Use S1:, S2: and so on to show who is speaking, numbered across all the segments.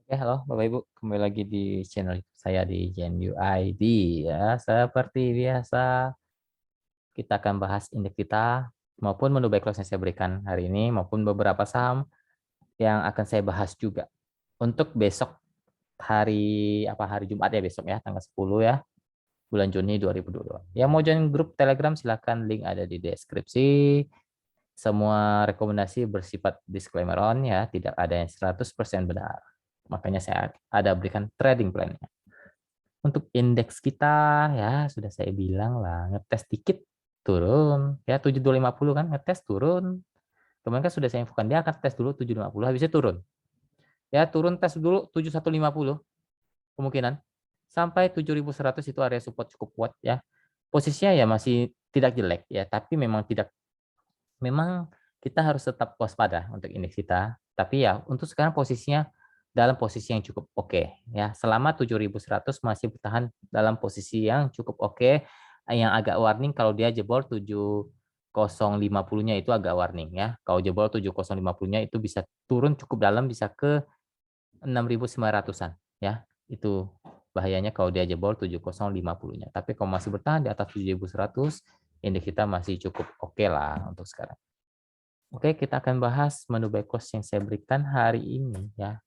S1: Oke, halo Bapak Ibu, kembali lagi di channel YouTube saya di Gen ID ya. Seperti biasa, kita akan bahas indeks kita maupun menu backlog yang saya berikan hari ini maupun beberapa saham yang akan saya bahas juga. Untuk besok hari Jumat ya besok ya, tanggal 10 ya, bulan Juni 2022. Yang mau join grup Telegram silakan, link ada di deskripsi. Semua rekomendasi bersifat disclaimer on ya, tidak ada yang 100% benar. Makanya saya ada berikan trading plan. Untuk indeks kita ya sudah saya bilang lah, ngetes dikit turun ya 7250 kan, ngetes turun. Kemarin kan sudah saya infokan dia akan tes dulu 750 habisnya turun. Ya turun tes dulu 7150 kemungkinan sampai 7100 itu area support cukup kuat ya. Posisinya ya masih tidak jelek ya, tapi memang kita harus tetap waspada untuk indeks kita. Tapi ya untuk sekarang posisinya dalam posisi yang cukup oke ya. Selama 7100 masih bertahan dalam posisi yang cukup oke. Yang agak warning kalau dia jebol 7050-nya itu agak warning ya. Kalau jebol 7050-nya itu bisa turun cukup dalam, bisa ke 6900-an ya. Itu bahayanya kalau dia jebol 7050-nya. Tapi kalau masih bertahan di atas 7100, indeks kita masih cukup oke lah untuk sekarang. Oke, kita akan bahas menu back close yang saya berikan hari ini ya.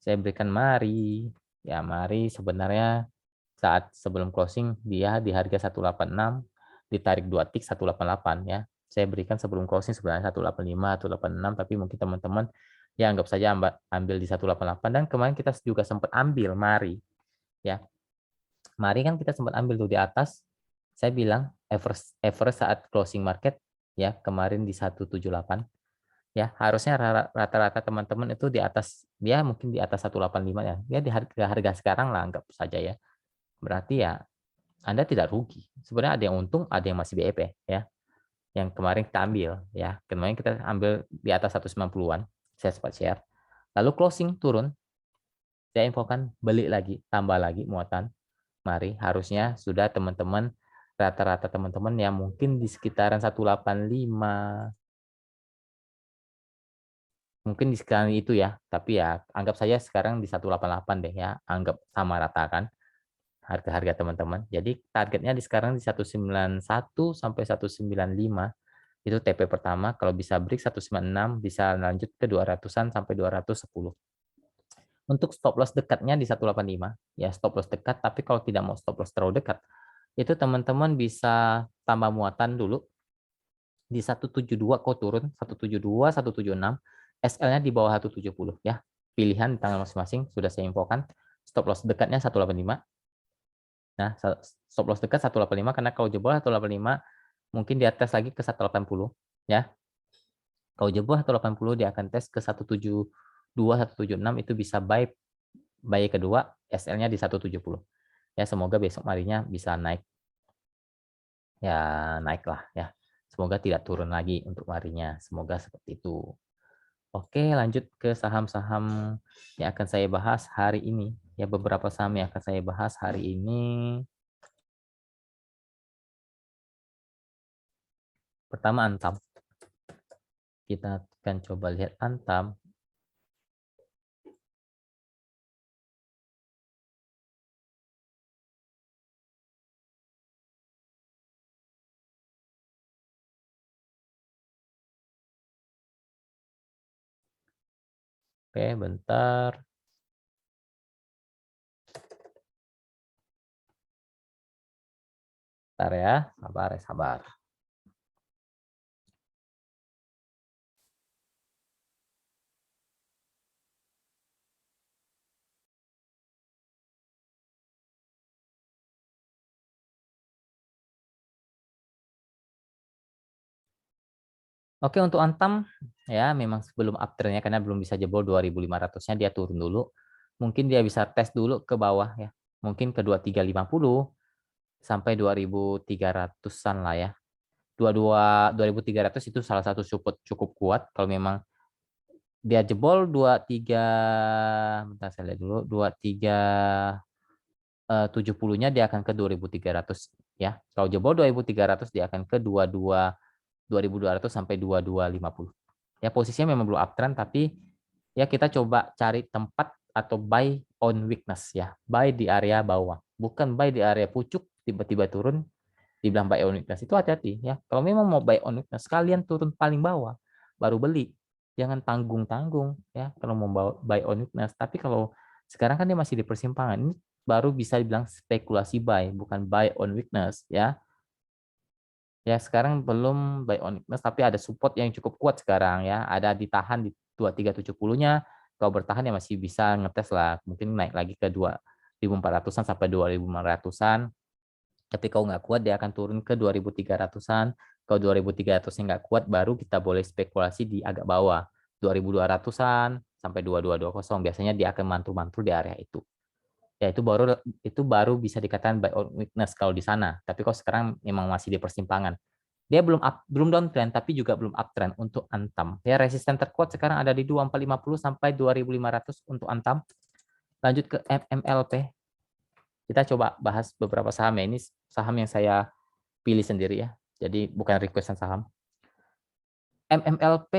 S1: Saya berikan Mari. Ya, Mari sebenarnya saat sebelum closing dia di harga 186, ditarik 2 tick 188 ya. Saya berikan sebelum closing sebenarnya 185, 186, tapi mungkin teman-teman ya anggap saja ambil di 188, dan kemarin kita juga sempat ambil Mari ya. Mari kan kita sempat ambil tuh di atas. Saya bilang average saat closing market ya kemarin di 178 ya, harusnya rata-rata teman-teman itu di atas, dia mungkin di atas 185 ya. Ya di harga sekarang lah anggap saja ya. Berarti ya Anda tidak rugi. Sebenarnya ada yang untung, ada yang masih BEP ya. Yang kemarin kita ambil ya. Kemarin kita ambil di atas 190-an. Saya sempat share. Lalu closing turun, saya infokan beli lagi, tambah lagi muatan. Mari harusnya sudah teman-teman, rata-rata teman-teman yang mungkin di sekitaran 185, mungkin di sekitaran itu ya, tapi ya anggap saja sekarang di 188 deh ya, anggap sama rata kan harga-harga teman-teman. Jadi targetnya di sekarang di 191 sampai 195, itu TP pertama. Kalau bisa break 196 bisa lanjut ke 200-an sampai 210. Untuk stop loss dekatnya di 185 ya, stop loss dekat, tapi kalau tidak mau stop loss terlalu dekat, itu teman-teman bisa tambah muatan dulu di 172 kok turun, 172, 176, SL-nya di bawah 170 ya. Pilihan di tangan masing-masing sudah saya infokan. Stop loss dekatnya 185. Nah, stop loss dekat 185 karena kalau jebol 185 mungkin dia tes lagi ke 180 ya. Kalau jebol 180 dia akan tes ke 172, 176, itu bisa buy kedua, SL-nya di 170. Ya, semoga besok marinya bisa naik. Ya, naiklah ya. Semoga tidak turun lagi untuk marinya. Semoga seperti itu. Oke, lanjut ke saham-saham yang akan saya bahas hari ini. Ya, beberapa saham yang akan saya bahas hari ini. Pertama, Antam. Kita akan coba lihat Antam. Oke, bentar. Bentar ya, sabar ya, sabar. Oke, untuk Antam ya memang sebelum uptrendnya karena belum bisa jebol 2500-nya, dia turun dulu. Mungkin dia bisa tes dulu ke bawah ya. Mungkin ke 2350 sampai 2300-an lah ya. 2300 itu salah satu support cukup kuat kalau memang dia jebol 23, bentar saya lihat dulu, 2370-nya dia akan ke 2300 ya. Kalau jebol 2300 dia akan ke 2200 sampai 2250. Ya posisinya memang belum uptrend, tapi ya kita coba cari tempat atau buy on weakness ya, buy di area bawah, bukan buy di area pucuk tiba-tiba turun dibilang buy on weakness. Itu hati-hati ya. Kalau memang mau buy on weakness, kalian turun paling bawah baru beli. Jangan tanggung-tanggung ya kalau mau buy on weakness. Tapi kalau sekarang kan dia masih di persimpangan, ini baru bisa dibilang spekulasi buy, bukan buy on weakness ya. Ya, sekarang belum buy on weakness, tapi ada support yang cukup kuat sekarang ya. Ada ditahan di 2370-nya. Kalau bertahan ya masih bisa ngetes lah. Mungkin naik lagi ke 2400-an sampai 2500-an. Tapi kalau nggak kuat dia akan turun ke 2300-an. Kalau 2300-nya nggak kuat baru kita boleh spekulasi di agak bawah. 2200-an sampai 2220. Biasanya dia akan mantul-mantul di area itu. Ya itu baru bisa dikatakan buy on weakness kalau di sana. Tapi kalau sekarang memang masih di persimpangan. Dia belum downtrend tapi juga belum uptrend untuk Antam. Ya resisten terkuat sekarang ada di 2450 sampai 2500 untuk Antam. Lanjut ke MMLP. Kita coba bahas beberapa saham ya. Ini saham yang saya pilih sendiri ya. Jadi bukan requestan saham. MMLP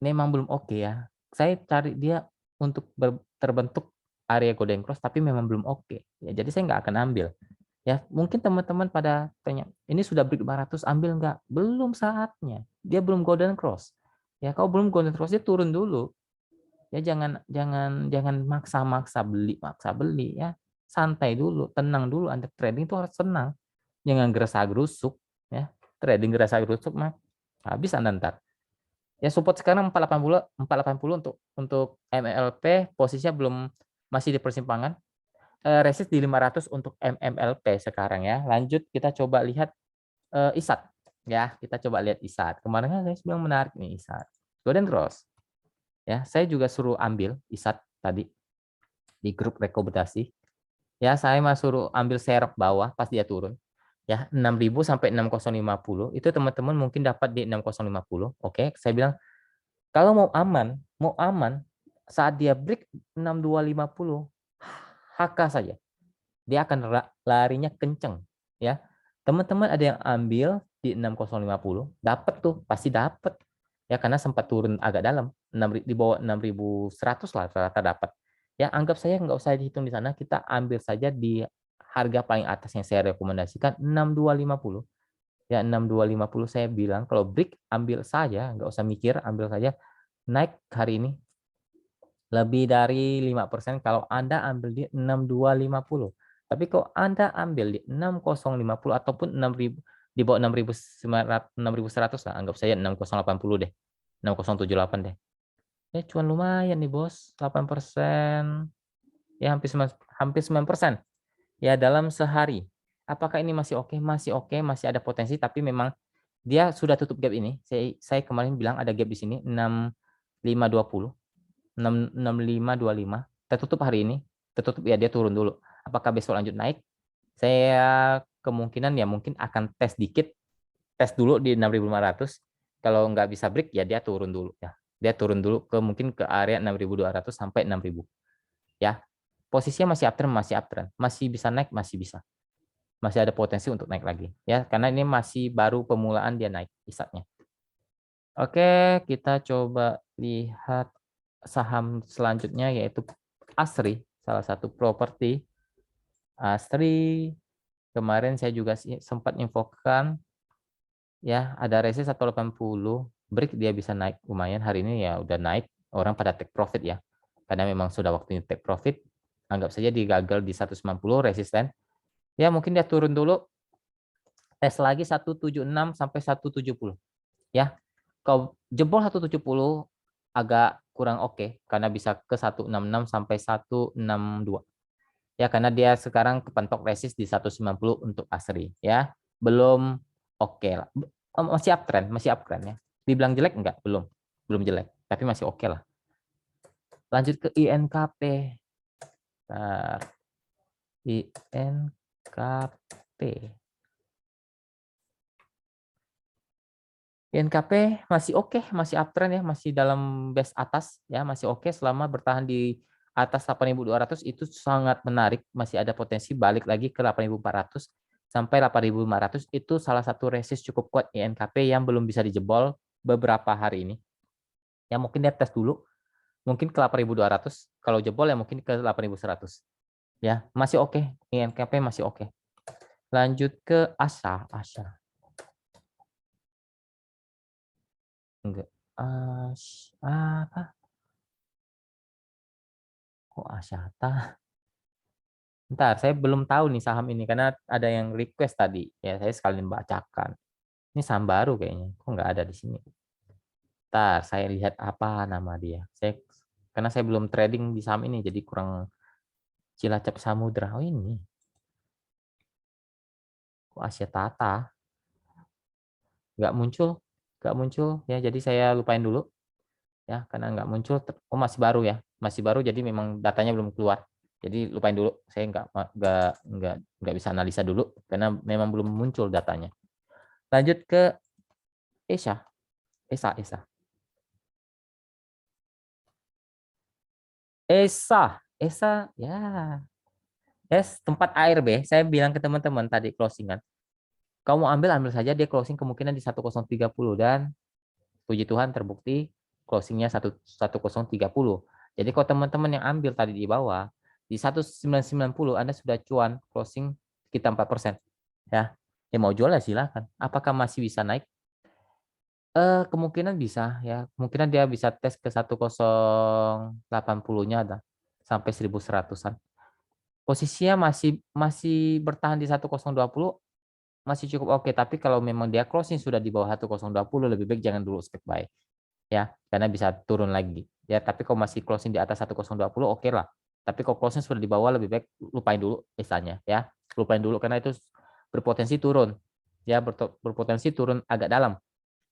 S1: memang belum oke ya. Saya cari dia untuk terbentuk area golden cross tapi memang belum oke. Ya, jadi saya nggak akan ambil. Ya, mungkin teman-teman pada tanya, ini sudah break 500 ambil nggak? Belum saatnya. Dia belum golden cross. Ya, kalau belum golden cross dia turun dulu. Ya jangan jangan jangan maksa beli ya. Santai dulu, tenang dulu. Anda trading itu harus tenang. Jangan gerasa-gerusuk ya. Trading gerasa-gerusuk mah habis Anda ntar. Ya support sekarang 480 untuk MLP posisinya belum masih di persimpangan. Resist di 500 untuk MMLP sekarang ya. Lanjut kita coba lihat ISAT ya. Kita coba lihat ISAT. Kemarin kan saya bilang menarik nih ISAT. Golden Cross. Ya, saya juga suruh ambil ISAT tadi di grup rekomendasi. Ya, saya mah suruh ambil serok bawah pas dia turun. Ya, 6.000 sampai 6050. Itu teman-teman mungkin dapat di 6050. Oke, saya bilang kalau mau aman saat dia break 6250 HK saja. Dia akan larinya kenceng ya. Teman-teman ada yang ambil di 6050, dapat tuh, pasti dapat. Ya karena sempat turun agak dalam, di bawah 6100 lah rata-rata dapat. Ya anggap saya nggak usah dihitung di sana, kita ambil saja di harga paling atas yang saya rekomendasikan 6250. Ya 6250 saya bilang kalau break ambil saja, nggak usah mikir, ambil saja naik hari ini lebih dari 5% kalau Anda ambil di 6250. Tapi kalau Anda ambil di 6050 ataupun 6000 di bawah 6900 6100 lah, anggap saya 6080 deh. 6078 deh. Ya cuan lumayan nih, Bos. 8%. Ya hampir 9%. Ya dalam sehari. Apakah ini masih oke? Masih oke, masih ada potensi tapi memang dia sudah tutup gap ini. Saya kemarin bilang ada gap di sini 6520. 6525 tertutup hari ini, tertutup ya dia turun dulu. Apakah besok lanjut naik? Saya kemungkinan ya mungkin akan tes dikit, tes dulu di 6.500. Kalau nggak bisa break ya dia turun dulu ya. Dia turun dulu ke mungkin ke area 6.200 sampai 6.000 ya. Posisinya masih uptrend, masih bisa naik, masih bisa. Masih ada potensi untuk naik lagi ya karena ini masih baru pemulaan dia naik isatnya. Oke, kita coba lihat saham selanjutnya yaitu Asri, salah satu properti. Asri kemarin saya juga sempat infokan ya ada resist 180, break dia bisa naik lumayan hari ini ya udah naik, orang pada take profit ya. Karena memang sudah waktunya take profit, anggap saja digagal di 190 resisten. Ya mungkin dia turun dulu, tes lagi 176 sampai 170 ya. Kalau jebol 170 agak kurang oke karena bisa ke 166 sampai 162. Ya karena dia sekarang kepentok resist di 190 untuk Asri ya. Belum oke lah. Masih uptrend ya. Dibilang jelek enggak? Belum. Belum jelek, tapi masih oke lah. Lanjut ke INKP. Bentar. INKP. INKP masih oke, masih uptrend ya, masih dalam base atas ya, masih oke selama bertahan di atas 8.200 itu sangat menarik, masih ada potensi balik lagi ke 8.400 sampai 8.500 itu salah satu resist cukup kuat INKP yang belum bisa dijebol beberapa hari ini. Ya mungkin dia tes dulu mungkin ke 8.200. Kalau jebol ya mungkin ke 8.100. Ya, masih oke. INKP masih oke. Lanjut ke ASA. Enggak. Apa? Kok Asyata? Bentar, saya belum tahu nih saham ini karena ada yang request tadi. Ya, saya sekalian bacakan. Ini saham baru kayaknya. Kok nggak ada di sini? Bentar, saya lihat apa nama dia. Karena saya belum trading di saham ini, jadi kurang Cilacap Samudra. Oh ini. Kok Asia Tata? Nggak muncul. Nggak muncul. Ya, jadi saya lupain dulu. Ya, karena nggak muncul. Oh, masih baru ya. Masih baru, jadi memang datanya belum keluar. Jadi lupain dulu. Saya nggak bisa analisa dulu karena memang belum muncul datanya. Lanjut ke Esa. Esa. Esa, ya. Tempat ARB, saya bilang ke teman-teman tadi closingan. Kamu ambil saja, dia closing kemungkinan di 1030 dan puji Tuhan terbukti closingnya 1030. Jadi kalau teman-teman yang ambil tadi di bawah di 1990 Anda sudah cuan closing sekitar 4%. Ya. Ya mau jual ya silakan. Apakah masih bisa naik? Kemungkinan bisa ya. Kemungkinan dia bisa tes ke 1080-nya ada sampai 1100-an. Posisinya masih masih bertahan di 1020 masih cukup oke, tapi kalau memang dia closing sudah di bawah 1020 lebih baik jangan dulu spek buy ya, karena bisa turun lagi. Ya, tapi kalau masih closing di atas 1020 oke lah. Tapi kalau closing sudah di bawah lebih baik lupain dulu istilahnya ya. Lupain dulu karena itu berpotensi turun. Ya, berpotensi turun agak dalam.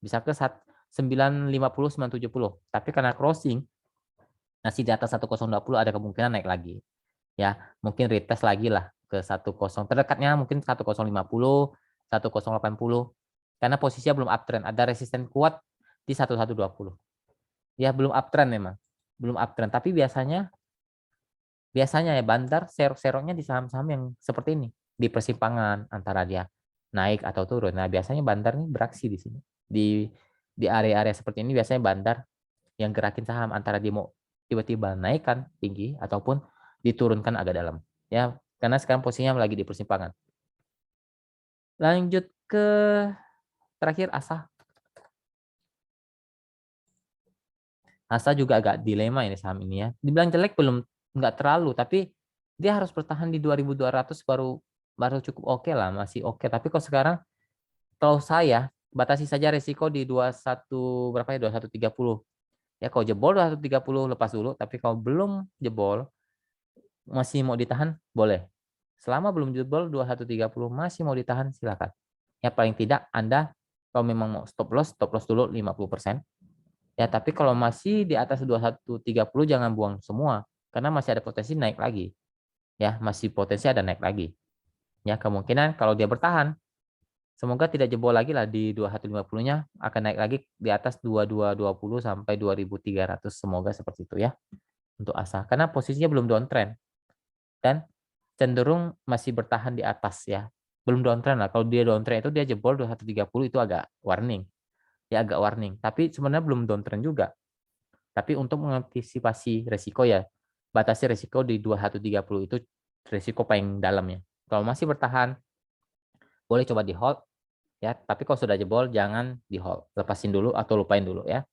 S1: Bisa ke 950 970. Tapi karena closing masih di atas 1020 ada kemungkinan naik lagi. Ya, mungkin retest lagi lah ke 10 terdekatnya mungkin 1050, 1080. Karena posisinya belum uptrend, ada resisten kuat di 1120. Ya, belum uptrend memang. Belum uptrend, tapi biasanya ya bandar serok-seroknya di saham-saham yang seperti ini, di persimpangan antara dia naik atau turun. Nah, biasanya bandar nih beraksi di sini. Di area-area seperti ini biasanya bandar yang gerakin saham antara dia mau tiba-tiba naikkan tinggi ataupun diturunkan agak dalam. Ya, karena sekarang posisinya lagi di persimpangan. Lanjut ke terakhir ASA. ASA juga agak dilema ini saham ini ya. Dibilang jelek belum, nggak terlalu, tapi dia harus bertahan di 2200 baru baru cukup oke lah, masih oke. Tapi kalau sekarang kalau saya batasi saja resiko di 21 berapa ya 2130. Ya kalau jebol 2130 lepas dulu, tapi kalau belum jebol masih mau ditahan boleh. Selama belum jebol 2130 masih mau ditahan silakan. Ya paling tidak Anda kalau memang mau stop loss dulu 50%. Ya, tapi kalau masih di atas 2130 jangan buang semua karena masih ada potensi naik lagi. Ya, masih potensi ada naik lagi. Ya, kemungkinan kalau dia bertahan semoga tidak jebol lagi lah di 2150-nya akan naik lagi di atas 2220 sampai 2300 semoga seperti itu ya untuk ASA karena posisinya belum downtrend dan cenderung masih bertahan di atas ya. Belum downtrend lah. Kalau dia downtrend itu dia jebol 2130 itu agak warning. Ya agak warning. Tapi sebenarnya belum downtrend juga. Tapi untuk mengantisipasi resiko ya, batasi resiko di 2130 itu resiko paling dalamnya. Kalau masih bertahan, boleh coba di hold ya. Tapi kalau sudah jebol, jangan di hold. Lepasin dulu atau lupain dulu ya.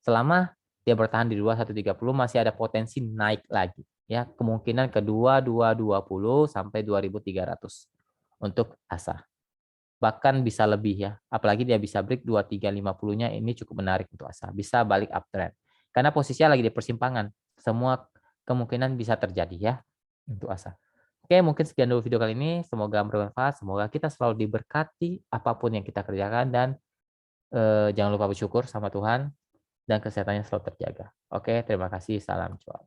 S1: Selama dia bertahan di 2130 masih ada potensi naik lagi. Ya, kemungkinan ke 2220 sampai 2300 untuk ASA. Bahkan bisa lebih ya. Apalagi dia bisa break 2350-nya ini cukup menarik untuk ASA. Bisa balik uptrend. Karena posisinya lagi di persimpangan. Semua kemungkinan bisa terjadi ya untuk ASA. Oke, mungkin sekian dulu video kali ini. Semoga bermanfaat. Semoga kita selalu diberkati apapun yang kita kerjakan dan jangan lupa bersyukur sama Tuhan dan kesehatannya selalu terjaga. Oke, terima kasih. Salam cuan.